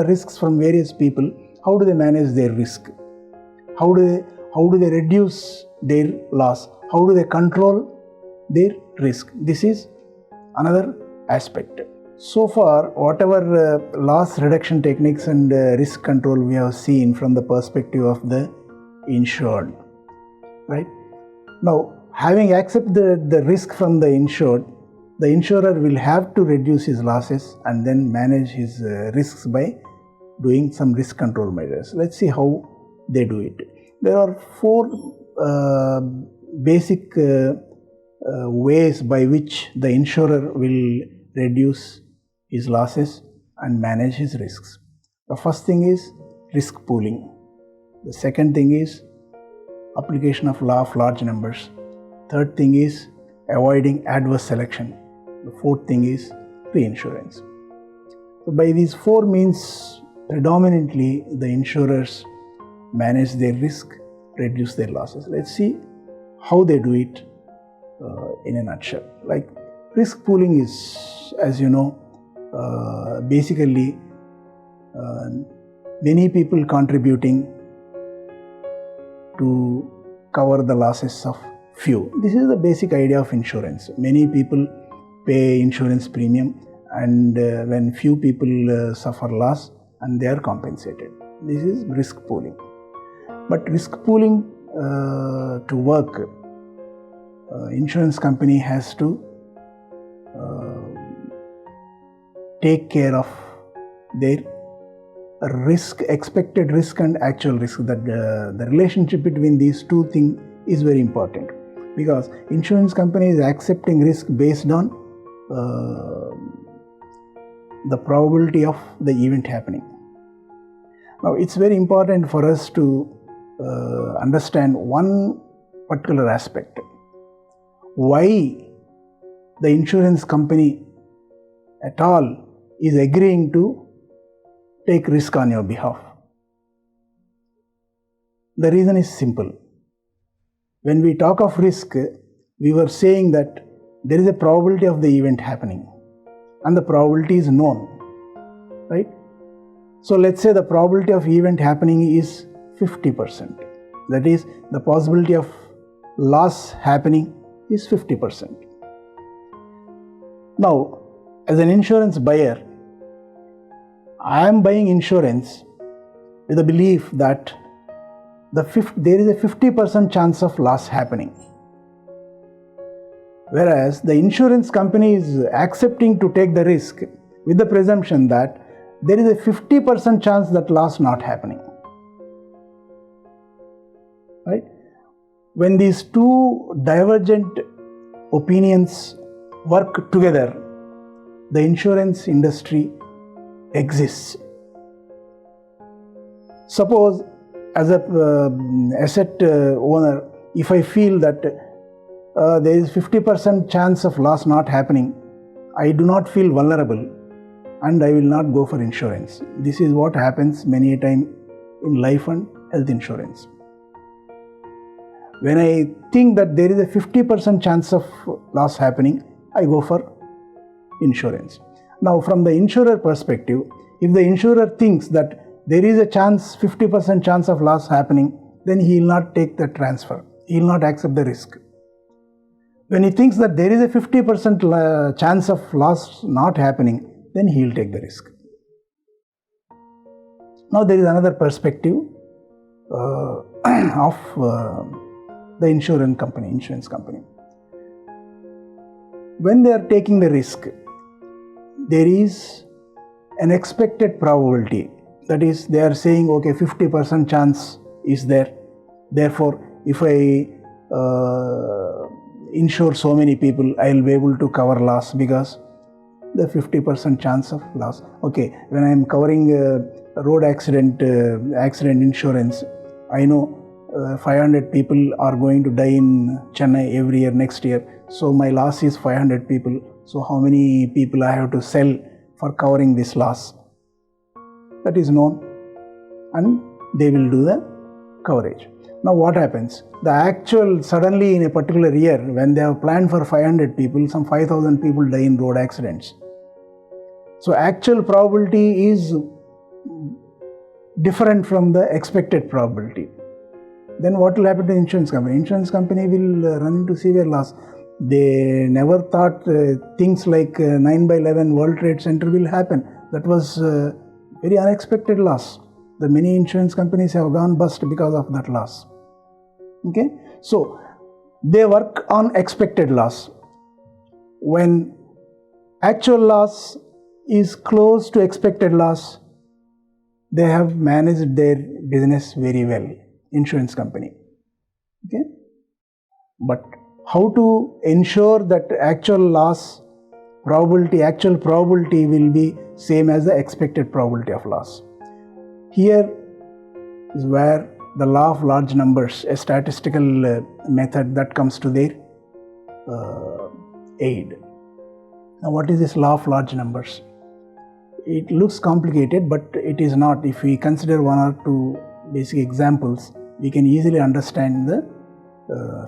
risks from various people. How do they manage their risk? How do they reduce their loss? How do they control their risk? This is another aspect. So far, whatever loss reduction techniques and risk control we have seen from the perspective of the insured, right? Now, having accepted the risk from the insured, the insurer will have to reduce his losses and then manage his risks by doing some risk control measures. Let's see how they do it. There are four basic ways by which the insurer will reduce his losses and manage his risks. The first thing is risk pooling. The second thing is application of law of large numbers. Third thing is avoiding adverse selection. The fourth thing is reinsurance. So by these four means, predominantly the insurers manage their risk, reduce their losses. Let's see how they do it in a nutshell. Like risk pooling is, as you know, basically many people contributing to cover the losses of few. This is the basic idea of insurance. Many people pay insurance premium, and when few people suffer loss, and they are compensated. This is risk pooling. But risk pooling to work, insurance company has to take care of their risk, expected risk and actual risk. That the relationship between these two things is very important, because insurance company is accepting risk based on the probability of the event happening. Now, it's very important for us to understand one particular aspect. Why the insurance company at all is agreeing to take risk on your behalf. The reason is simple. When we talk of risk, we were saying that there is a probability of the event happening, and the probability is known, right? So let's say the probability of event happening is 50%. That is, the possibility of loss happening is 50%. Now, as an insurance buyer, I am buying insurance with the belief that there is a 50% chance of loss happening. Whereas the insurance company is accepting to take the risk with the presumption that there is a 50% chance that loss not happening. Right? When these two divergent opinions work together, the insurance industry exists. Suppose as an asset owner, if I feel that there is 50% chance of loss not happening, I do not feel vulnerable and I will not go for insurance. This is what happens many a time in life and health insurance. When I think that there is a 50% chance of loss happening, I go for insurance. Now, from the insurer perspective, if the insurer thinks that there is a chance, 50% chance of loss happening, then he will not take the transfer. He will not accept the risk. When he thinks that there is a 50% chance of loss not happening, then he will take the risk. Now, there is another perspective of the insurance company. When they are taking the risk, there is an expected probability. That is, they are saying, okay, 50% chance is there. Therefore, if I insure so many people, I will be able to cover loss because the 50% chance of loss. Okay, when I am covering road accident insurance, I know 500 people are going to die in Chennai every year next year. So my loss is 500 people. So how many people I have to sell for covering this loss? That is known, and they will do the coverage. Now what happens? The actual, suddenly in a particular year, when they have planned for 500 people, some 5,000 people die in road accidents. So actual probability is different from the expected probability. Then what will happen to insurance company? Insurance company will run into severe loss. They never thought things like 9/11 World Trade Center will happen. That was very unexpected loss. The many insurance companies have gone bust because of that loss. Okay, so they work on expected loss. When actual loss is close to expected loss, they have managed their business very well, insurance company. Okay, but how to ensure that actual probability will be same as the expected probability of loss? Here is where the law of large numbers, a statistical method that comes to their aid. Now, what is this law of large numbers? It looks complicated, but it is not. If we consider one or two basic examples, we can easily understand the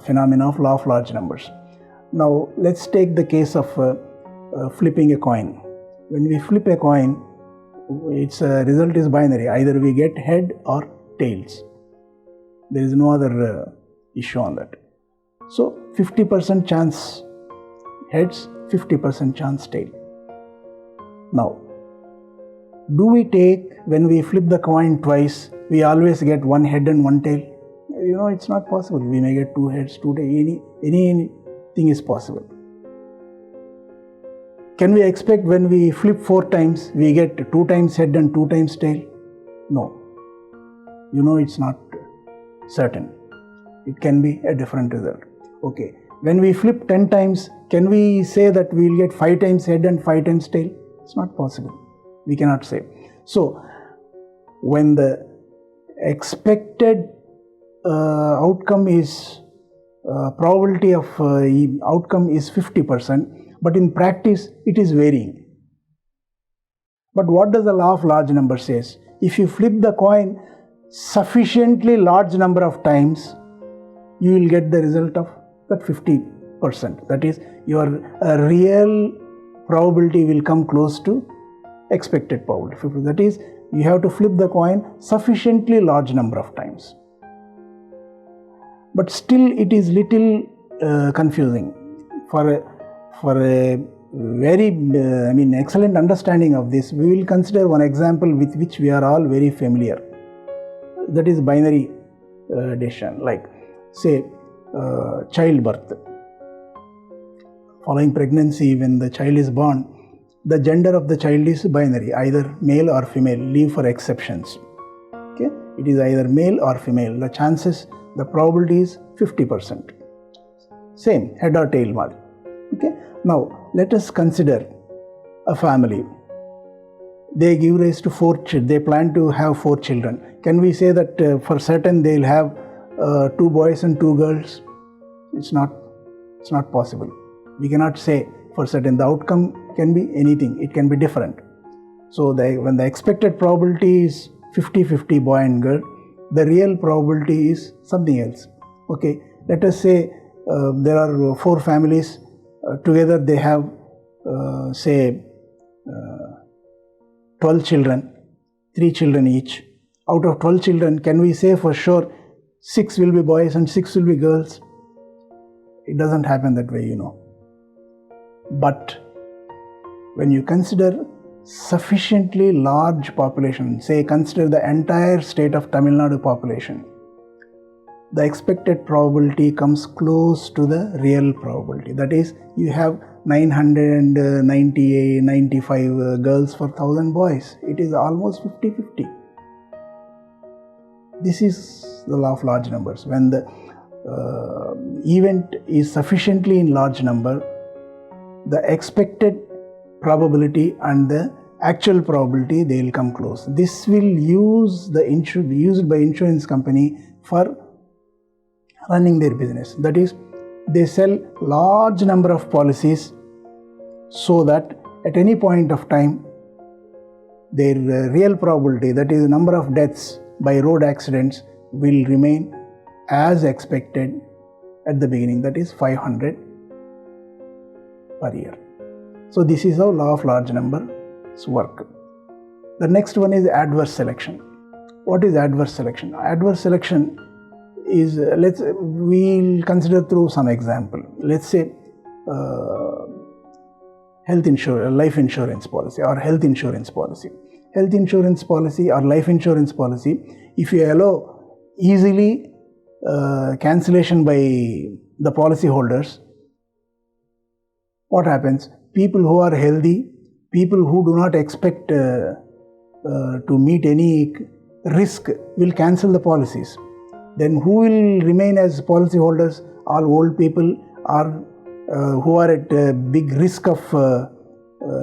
phenomena of law of large numbers. Now, let's take the case of flipping a coin. When we flip a coin, its result is binary. Either we get head or tails. There is no other issue on that. So 50% chance heads, 50% chance tail. Now, do we take, when we flip the coin twice, we always get one head and one tail? You know, it's not possible. We may get two heads, two tails. Anything is possible. Can we expect when we flip 4 times, we get 2 times head and 2 times tail? No. You know, it's not certain. It can be a different result. Okay. When we flip 10 times, can we say that we will get 5 times head and 5 times tail? It's not possible. We cannot say. So, when the expected outcome is, probability of outcome is 50%, but in practice it is varying. But what does the law of large number says? If you flip the coin sufficiently large number of times, you will get the result of that 50%. That is, your real probability will come close to expected probability. That is, you have to flip the coin sufficiently large number of times. But still it is little confusing. For a very excellent understanding of this, we will consider one example with which we are all very familiar. That is binary decision, like say childbirth. Following pregnancy, when the child is born, the gender of the child is binary, either male or female, leave for exceptions. Okay, it is either male or female. The chances, the probability is 50%. Same, head or tail model. Okay, now let us consider a family. They give rise to 4 children. They plan to have 4 children. Can we say that for certain they will have 2 boys and 2 girls? It's not possible. We cannot say for certain. The outcome can be anything. It can be different. So when the expected probability is 50-50 boy and girl, the real probability is something else. Okay, let us say there are 4 families. Together they have say 12 children, 3 children each. Out of 12 children, can we say for sure 6 will be boys and 6 will be girls? It doesn't happen that way, you know. But when you consider sufficiently large population, say consider the entire state of Tamil Nadu population, the expected probability comes close to the real probability. That is, you have 998, 95 girls for 1000 boys. It is almost 50-50. This is the law of large numbers. When the event is sufficiently in large number, the expected probability and the actual probability, they will come close. This will used by insurance company for running their business. That is, they sell large number of policies so that at any point of time their real probability, that is the number of deaths by road accidents, will remain as expected at the beginning, that is 500 per year. So this is how law of large numbers work. The next one is adverse selection. What is adverse selection? Adverse selection is, we'll consider through some example. Let's say life insurance policy or health insurance policy. Health insurance policy or life insurance policy, if you allow easily cancellation by the policy holders, what happens? People who are healthy, people who do not expect to meet any risk will cancel the policies. Then who will remain as policy holders? All old people or who are at big risk of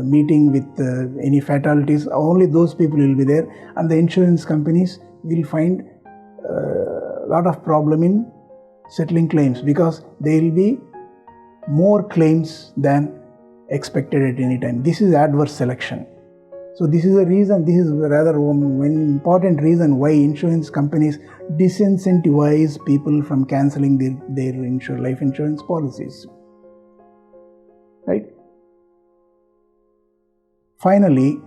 meeting with any fatalities. Only those people will be there, and the insurance companies will find a lot of problem in settling claims, because there will be more claims than expected at any time. This is adverse selection. So this is a reason, this is rather one important reason why insurance companies disincentivize people from cancelling their life insurance policies. Right? Finally,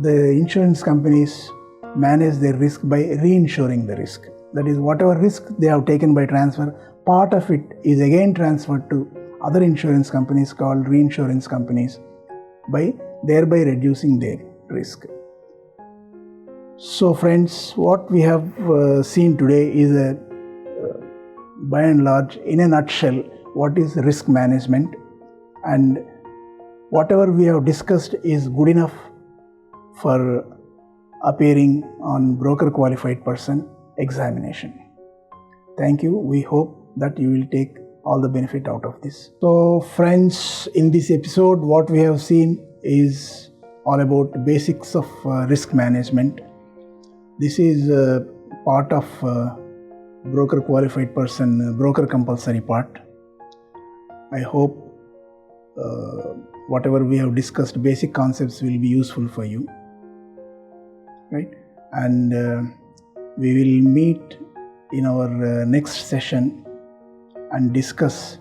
the insurance companies manage their risk by reinsuring the risk. That is, whatever risk they have taken by transfer, part of it is again transferred to other insurance companies called reinsurance companies, thereby reducing their risk. So friends, what we have seen today is by and large, in a nutshell, what is risk management, and whatever we have discussed is good enough for appearing on broker qualified person examination. Thank you. We hope that you will take all the benefit out of this. So friends, in this episode what we have seen is all about the basics of risk management. This is part of broker qualified person, broker compulsory part. I hope whatever we have discussed, basic concepts will be useful for you, right? And we will meet in our next session and discuss